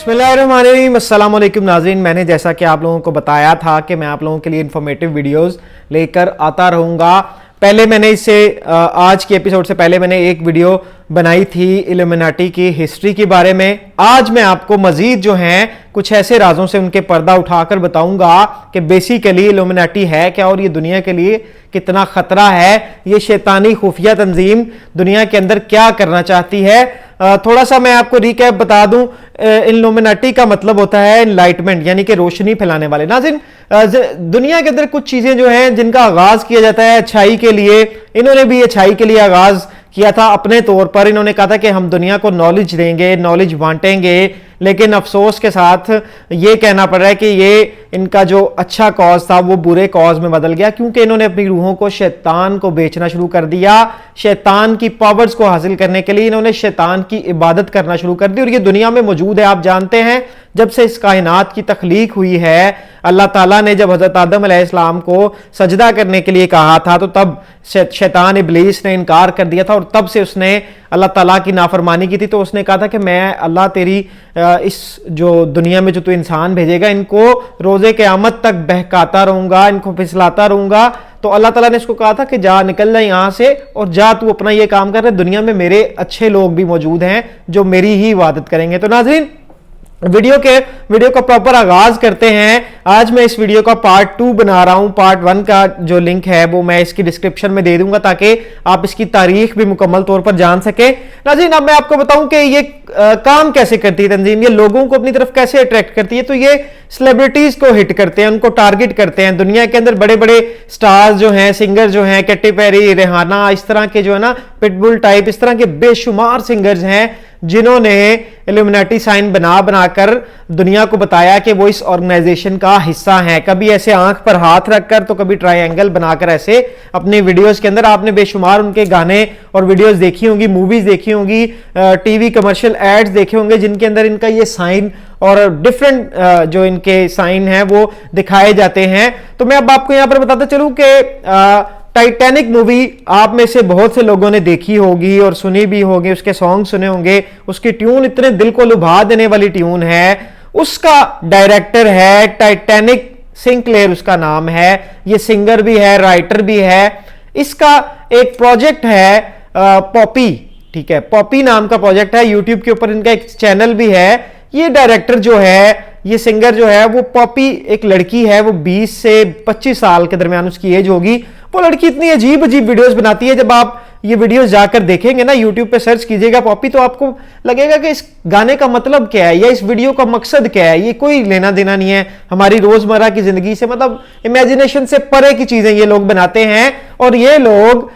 बिस्मिल्लाहिर्रहमानिर्रहीम, अस्सलाम वालेकुम नाज़रीन। मैंने जैसा कि आप लोगों को बताया था कि मैं आप लोगों के लिए इन्फॉर्मेटिव वीडियोस लेकर आता रहूँगा। पहले मैंने आज के एपिसोड से पहले मैंने एक वीडियो बनाई थी इल्यूमिनाटी की हिस्ट्री के बारे में। आज मैं आपको मजीद जो हैं कुछ ऐसे राजों से उनके पर्दा उठाकर बताऊंगा कि बेसिकली इल्यूमिनाटी है क्या और ये दुनिया के लिए कितना खतरा है। ये शैतानी खुफिया तंजीम दुनिया के अंदर क्या करना चाहती है। थोड़ा सा मैं आपको रिकैप बता दूं। इल्यूमिनाटी का मतलब होता है एनलाइटमेंट, यानी कि रोशनी फैलाने वाले। नाज़रीन, दुनिया के अंदर कुछ चीजें जो हैं जिनका आगाज किया जाता है अच्छाई के लिए, इन्होंने भी अच्छाई के लिए आगाज किया था अपने तौर पर। इन्होंने कहा था कि हम दुनिया को नॉलेज देंगे, नॉलेज बांटेंगे, लेकिन अफसोस के साथ ये कहना पड़ रहा है कि ये इनका जो अच्छा कॉज था वो बुरे कॉज में बदल गया, क्योंकि इन्होंने अपनी रूहों को शैतान को बेचना शुरू कर दिया। शैतान की पावर्स को हासिल करने के लिए इन्होंने शैतान की इबादत करना शुरू कर दी। और ये दुनिया में मौजूद है। आप जानते हैं जब से इस कायनात की तख्लीक हुई है, अल्लाह ताला ने जब हजरत आदम अलैहिस्सलाम को सजदा करने के लिए कहा था तो तब शैतान इब्लीस ने इनकार कर दिया था और तब से उसने अल्लाह ताला की नाफरमानी की थी। तो उसने कहा था कि मैं अल्लाह तेरी इस जो दुनिया में जो तू इंसान भेजेगा इनको रोजे क़यामत तक बहकाता रहूंगा, इनको फिसलाता रहूंगा। तो अल्लाह ताला ने इसको कहा था कि जा निकल जा यहां से और जा तू अपना ये काम कर। दुनिया में मेरे अच्छे लोग भी मौजूद हैं जो मेरी ही इबादत करेंगे। तो नाज़रीन, वीडियो का प्रॉपर आगाज करते हैं। आज मैं इस वीडियो का पार्ट 2 बना रहा हूं। पार्ट 1 का जो लिंक है वो मैं इसकी डिस्क्रिप्शन में दे दूंगा ताकि आप इसकी तारीख भी मुकम्मल तौर पर जान सके। नाज़रीन, अब मैं आपको बताऊं कि ये काम कैसे करती है तंजीम, ये लोगों को अपनी तरफ कैसे अट्रैक्ट करती है। तो ये सेलिब्रिटीज को हिट करते हैं, उनको टारगेट करते हैं। दुनिया के अंदर बड़े बड़े स्टार्स जो हैं, सिंगर जो हैं, कैटी पेरी, रिहाना, इस तरह के जो है ना, पिटबुल टाइप, इस तरह के बेशुमार सिंगर्स हैं जिन्होंने इल्यूमिनाटी साइन बनाकर दुनिया को बताया कि वो इस ऑर्गेनाइजेशन का हिस्सा हैं। कभी ऐसे आंख पर हाथ रखकर तो कभी ट्रायंगल बनाकर ऐसे अपने वीडियोस के अंदर। आपने बेशुमार उनके गाने और वीडियोस देखी होंगी, मूवीज देखी होंगी, टीवी कमर्शियल एड्स देखे होंगे जिनके अंदर इनका ये साइन और डिफरेंट जो इनके साइन हैं वो दिखाए जाते हैं। तो मैं अब आपको यहां पर बताता चलूं कि टाइटैनिक मूवी आप में से बहुत से लोगों ने देखी होगी और सुनी भी होगी, उसके सॉन्ग सुने होंगे। उसकी ट्यून इतने दिल को लुभा देने वाली ट्यून है। उसका डायरेक्टर है टाइटैनिक सिंक्लेयर, उसका नाम है। ये सिंगर भी है, राइटर भी है। इसका एक प्रोजेक्ट है पॉपी, ठीक है, पॉपी नाम का प्रोजेक्ट है। यूट्यूब के ऊपर इनका एक चैनल भी है। ये डायरेक्टर जो है, ये सिंगर जो है, वो पॉपी एक लड़की है, वो 20 से 25 साल के दरमियान उसकी एज होगी। वो लड़की इतनी अजीब अजीब वीडियोस बनाती है। जब आप ये वीडियोस जाकर देखेंगे ना, यूट्यूब पे सर्च कीजिएगा पॉपी, तो आपको लगेगा कि इस गाने का मतलब क्या है या इस वीडियो का मकसद क्या है। ये कोई लेना देना नहीं है हमारी रोजमर्रा की जिंदगी से, मतलब इमेजिनेशन से परे की चीजें ये लोग बनाते हैं। और ये लोग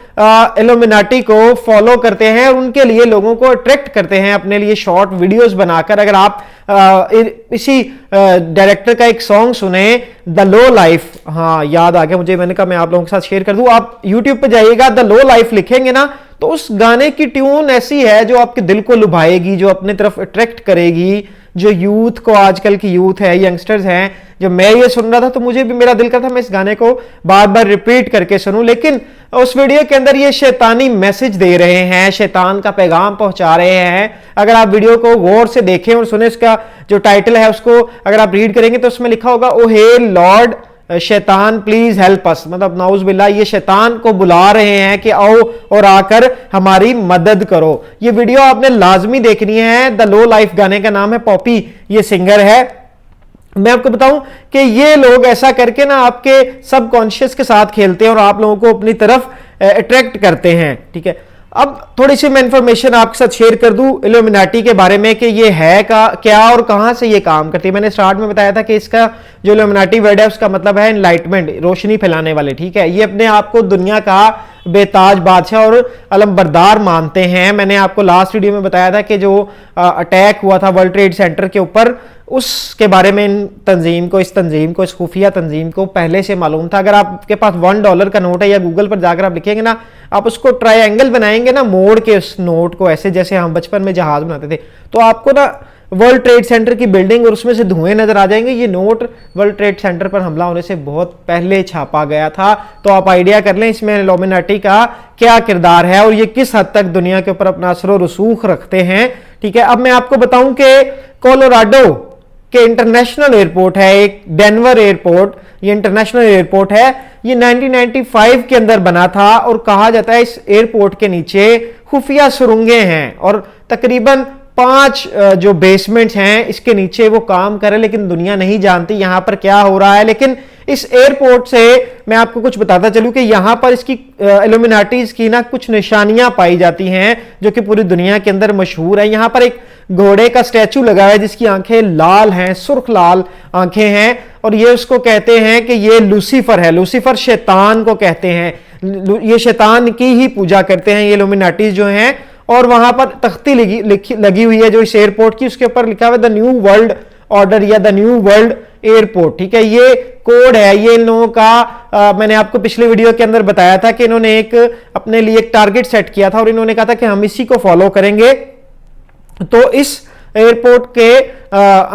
इल्यूमिनाटी को फॉलो करते हैं और उनके लिए लोगों को अट्रैक्ट करते हैं अपने लिए शॉर्ट वीडियोस बनाकर। अगर आप इसी डायरेक्टर का एक सॉन्ग सुने, द लो लाइफ, हाँ याद आ गया मुझे, मैंने कहा मैं आप लोगों के साथ शेयर कर दूं। आप यूट्यूब पे जाइएगा, द लो लाइफ लिखेंगे ना, तो उस गाने की ट्यून ऐसी है जो आपके दिल को लुभाएगी, जो अपने तरफ अट्रैक्ट करेगी। जो यूथ को, आजकल की यूथ है, यंगस्टर्स हैं, जब मैं ये सुन रहा था तो मुझे भी, मेरा दिल करता था मैं इस गाने को बार बार रिपीट करके सुनूं। लेकिन उस वीडियो के अंदर ये शैतानी मैसेज दे रहे हैं, शैतान का पैगाम पहुंचा रहे हैं। अगर आप वीडियो को गौर से देखें और सुने, उसका जो टाइटल है उसको अगर आप रीड करेंगे तो उसमें लिखा होगा, ओ हे लॉर्ड शैतान प्लीज हेल्प अस, मतलब नाउज बिल्ला, ये शैतान को बुला रहे हैं कि आओ और आकर हमारी मदद करो। ये वीडियो आपने लाजमी देखनी है। द लो लाइफ गाने का नाम है, पॉपी ये सिंगर है। मैं आपको बताऊं कि ये लोग ऐसा करके ना आपके सबकॉन्शियस के साथ खेलते हैं और आप लोगों को अपनी तरफ अट्रैक्ट करते हैं, ठीक है। अब थोड़ी सी मैं इंफॉर्मेशन आपके साथ शेयर कर दूं इल्यूमिनाटी के बारे में कि ये है क्या और कहां से ये काम करती है। मैंने स्टार्ट में बताया था कि इसका जो इल्यूमिनाटी वर्ड है उसका मतलब है एनलाइटमेंट, रोशनी फैलाने वाले, ठीक है। ये अपने आप को दुनिया का बेताज बादशाह और अलमबरदार मानते हैं। मैंने आपको लास्ट वीडियो में बताया था कि जो अटैक हुआ था वर्ल्ड ट्रेड सेंटर के ऊपर, उसके बारे में इस तंजीम को, इस खुफिया तंजीम को पहले से मालूम था। अगर आपके पास $1 का नोट है या गूगल पर जाकर आप लिखेंगे ना, आप उसको ट्रायंगल बनाएंगे ना, मोड़ के उस नोट को ऐसे, जैसे हम बचपन में जहाज बनाते थे, तो आपको ना वर्ल्ड ट्रेड सेंटर की बिल्डिंग और उसमें से धुएं नजर आ जाएंगे। ये नोट वर्ल्ड ट्रेड सेंटर पर हमला होने से बहुत पहले छापा गया था। तो आप आइडिया कर लें इसमें इल्यूमिनाटी का क्या किरदार है और ये किस हद तक दुनिया के ऊपर अपना असर और रसूख रखते हैं, ठीक है। अब मैं आपको बताऊं कि कोलोराडो के इंटरनेशनल एयरपोर्ट है, एक डेनवर एयरपोर्ट, ये इंटरनेशनल एयरपोर्ट है, ये 1995 के अंदर बना था और कहा जाता है इस एयरपोर्ट के नीचे खुफिया सुरंगें हैं और तकरीबन 5 जो बेसमेंट्स हैं इसके नीचे वो काम करे, लेकिन दुनिया नहीं जानती यहां पर क्या हो रहा है। लेकिन इस एयरपोर्ट से मैं आपको कुछ बताता चलूं कि यहां पर इसकी इल्यूमिनाटीज की ना कुछ निशानियां पाई जाती हैं जो कि पूरी दुनिया के अंदर मशहूर है। यहां पर एक घोड़े का स्टैचू लगा है जिसकी आंखें लाल हैं, सुर्ख लाल आंखें हैं, और ये उसको कहते हैं कि ये लूसीफर है। लूसीफर शैतान को कहते हैं, ये शैतान की ही पूजा करते हैं ये इल्यूमिनाटीज जो हैं। और वहां पर तख्ती लगी हुई है जो इस एयरपोर्ट की, उसके ऊपर लिखा हुआ है द न्यू वर्ल्ड ऑर्डर या द न्यू वर्ल्ड एयरपोर्ट। ठीक है, ये कोड है, ये इन लोगों का मैंने आपको पिछले वीडियो के अंदर बताया था कि इन्होंने एक अपने लिए एक टारगेट सेट किया था और इन्होंने कहा था कि हम इसी को फॉलो करेंगे। तो इस एयरपोर्ट के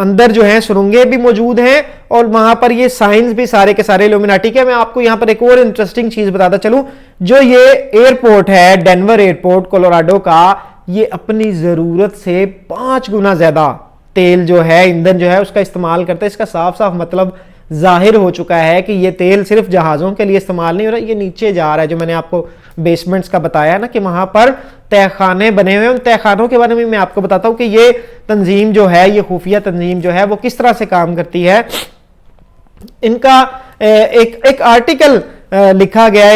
अंदर जो है सुरंगे भी मौजूद हैं और वहां पर ये साइंस भी सारे के सारे इल्यूमिनाटी के। मैं आपको यहां पर एक और इंटरेस्टिंग चीज बताता चलूं, जो ये एयरपोर्ट है डेनवर एयरपोर्ट कोलोराडो का, ये अपनी जरूरत से 5 गुना ज्यादा तेल जो है, ईंधन जो है उसका इस्तेमाल करता है। इसका साफ साफ मतलब जाहिर हो चुका है कि ये तेल सिर्फ जहाजों के लिए इस्तेमाल नहीं हो रहा, ये नीचे जा रहा है। जो मैंने आपको बेसमेंट्स का बताया ना कि वहां पर तहखाने बने हुए हैं, उन तहखानों के बारे में मैं आपको बताता हूं कि ये तंजीम जो है, ये खुफिया तंजीम जो है वो किस तरह से काम करती है। इनका एक आर्टिकल लिखा गया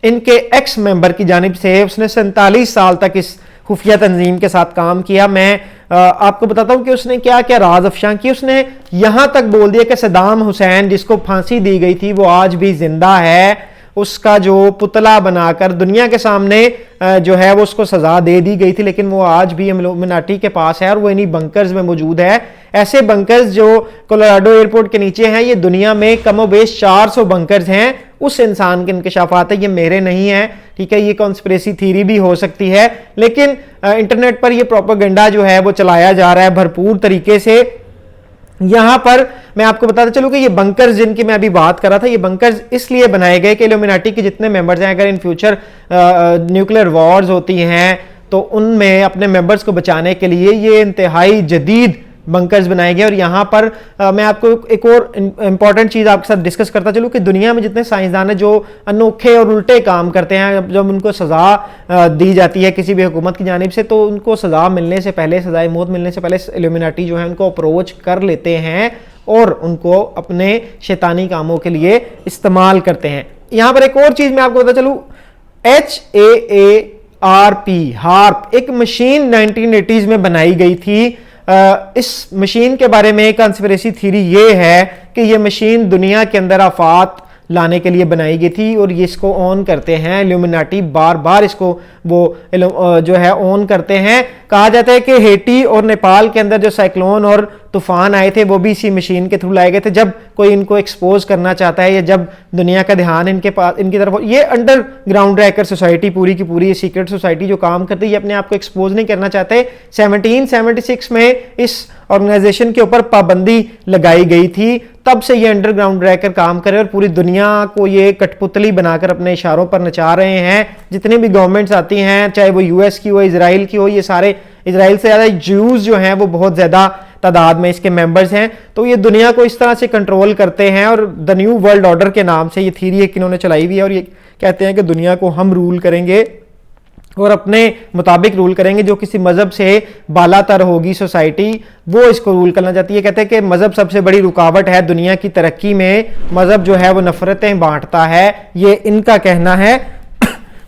इनके एक्स मेंबर की जानिब से, उसने 47 साल तक इस खुफिया तंजीम के साथ काम किया। मैं आपको बताता हूं कि उसने क्या क्या राज अफशा की। उसने यहां तक बोल दिया कि सद्दाम हुसैन जिसको फांसी दी गई थी वो आज भी जिंदा है, उसका जो पुतला बनाकर दुनिया के सामने जो है वो उसको सजा दे दी गई थी, लेकिन वो आज भी इल्यूमिनाटी के पास है और वो इन्हीं बंकर्स में मौजूद है। ऐसे बंकर्स जो कोलोराडो एयरपोर्ट के नीचे हैं, ये दुनिया में कमोबेश 400 बंकर्स हैं। उस इंसान के इंकशाफात है, ये मेरे नहीं है। ठीक है, ये कॉन्स्पिरेसी थीरी भी हो सकती है, लेकिन इंटरनेट पर ये प्रोपेगेंडा जो है वो चलाया जा रहा है भरपूर तरीके से। यहां पर मैं आपको बताता चलूं कि ये बंकर्स जिनकी मैं अभी बात कर रहा था, ये बंकर्स इसलिए बनाए गए कि इल्यूमिनाटी के जितने मेंबर्स हैं, अगर इन फ्यूचर न्यूक्लियर वॉर्स होती हैं तो उनमें अपने मेंबर्स को बचाने के लिए ये इंतहाई जदीद बंकर्स बनाए गए। और यहां पर मैं आपको एक और इंपॉर्टेंट चीज आपके साथ डिस्कस करता चलूं कि दुनिया में जितने साइंसदान हैं जो अनोखे और उल्टे काम करते हैं, जब उनको सजा दी जाती है किसी भी हुकूमत की जानिब से, तो उनको सजा मिलने से पहले, सजाए मौत मिलने से पहले इल्यूमिनाटी जो है उनको अप्रोच कर लेते हैं और उनको अपने शैतानी कामों के लिए इस्तेमाल करते हैं। यहां पर एक और चीज मैं आपको बताता चलूं, HAARP हार्प एक मशीन 1980s में बनाई गई थी। इस मशीन के बारे में कंस्पिरेसी थ्योरी ये है कि ये मशीन दुनिया के अंदर आफात लाने के लिए बनाई गई थी और ये इसको ऑन करते हैं इल्यूमिनाटी, बार बार इसको वो जो है ऑन करते हैं। कहा जाता है कि हेटी और नेपाल के अंदर जो साइक्लोन और तूफान आए थे वो भी इसी मशीन के थ्रू लाए गए थे। जब कोई इनको एक्सपोज करना चाहता है या जब दुनिया का ध्यान इनके पास, इनकी तरफ, ये अंडरग्राउंड रहकर सोसाइटी पूरी की पूरी सीक्रेट सोसाइटी जो काम करती है, ये अपने आप को एक्सपोज नहीं करना चाहते। 1776 में इस ऑर्गेनाइजेशन के ऊपर पाबंदी लगाई गई थी, तब से ये अंडरग्राउंड रहकर काम करे और पूरी दुनिया को ये कठपुतली बनाकर अपने इशारों पर नचा रहे हैं। जितनी भी गवर्नमेंट्स आती हैं, चाहे वो यूएस की हो, इजराइल की हो, ये सारे, इजराइल से ज्यादा ज्यूज जो हैं वो बहुत ज्यादा तादाद में इसके मेंबर्स हैं, तो ये दुनिया को इस तरह से कंट्रोल करते हैं। और द न्यू वर्ल्ड ऑर्डर के नाम से ये थीरी एक इन्होंने चलाई हुई है और ये कहते हैं कि दुनिया को हम रूल करेंगे और अपने मुताबिक रूल करेंगे। जो किसी मजहब से बालातर होगी सोसाइटी, वो इसको रूल करना चाहती है। कहते हैं कि मजहब सबसे बड़ी रुकावट है दुनिया की तरक्की में, मजहब जो है वो नफरतें बांटता है, ये इनका कहना है।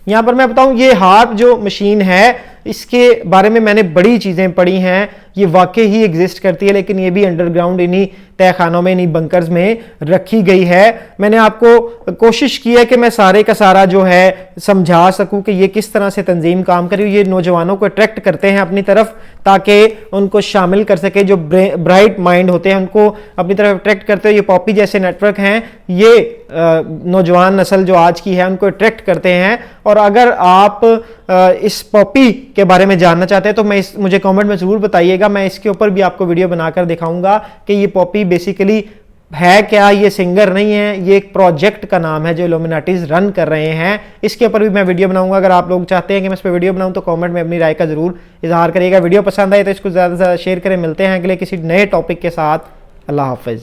यहां पर मैं बताऊं, ये हार्प जो मशीन है, इसके बारे में मैंने बड़ी चीजें पढ़ी हैं, ये वाकई ही एग्जिस्ट करती है, लेकिन ये भी अंडरग्राउंड इन्हीं तहखानों में, इन्हीं बंकर्स में रखी गई है। मैंने आपको कोशिश की है कि मैं सारे का सारा जो है समझा सकूं कि ये किस तरह से तंजीम काम कर रही है। ये नौजवानों को अट्रैक्ट करते हैं अपनी तरफ ताकि उनको शामिल कर सके, जो ब्राइट माइंड होते हैं उनको अपनी तरफ अट्रैक्ट करते हैं। ये पॉपी जैसे नेटवर्क हैं, ये नौजवान नस्ल जो आज की है उनको अट्रैक्ट करते हैं। और अगर आप इस पॉपी के बारे में जानना चाहते हैं तो मुझे कमेंट में जरूर बताइएगा, मैं इसके ऊपर भी आपको वीडियो बनाकर दिखाऊंगा कि ये पॉपी बेसिकली है क्या, ये सिंगर नहीं है, ये एक प्रोजेक्ट का नाम है जो इल्यूमिनाटीज रन कर रहे हैं। इसके ऊपर भी मैं वीडियो बनाऊंगा। अगर आप लोग चाहते हैं कि मैं इस पर वीडियो बनाऊं तो कमेंट में अपनी राय का जरूर इजहार करिएगा। वीडियो पसंद आए तो इसको ज़्यादा से ज़्यादा शेयर करें। मिलते हैं अगले किसी नए टॉपिक के साथ। अल्लाह हाफिज़।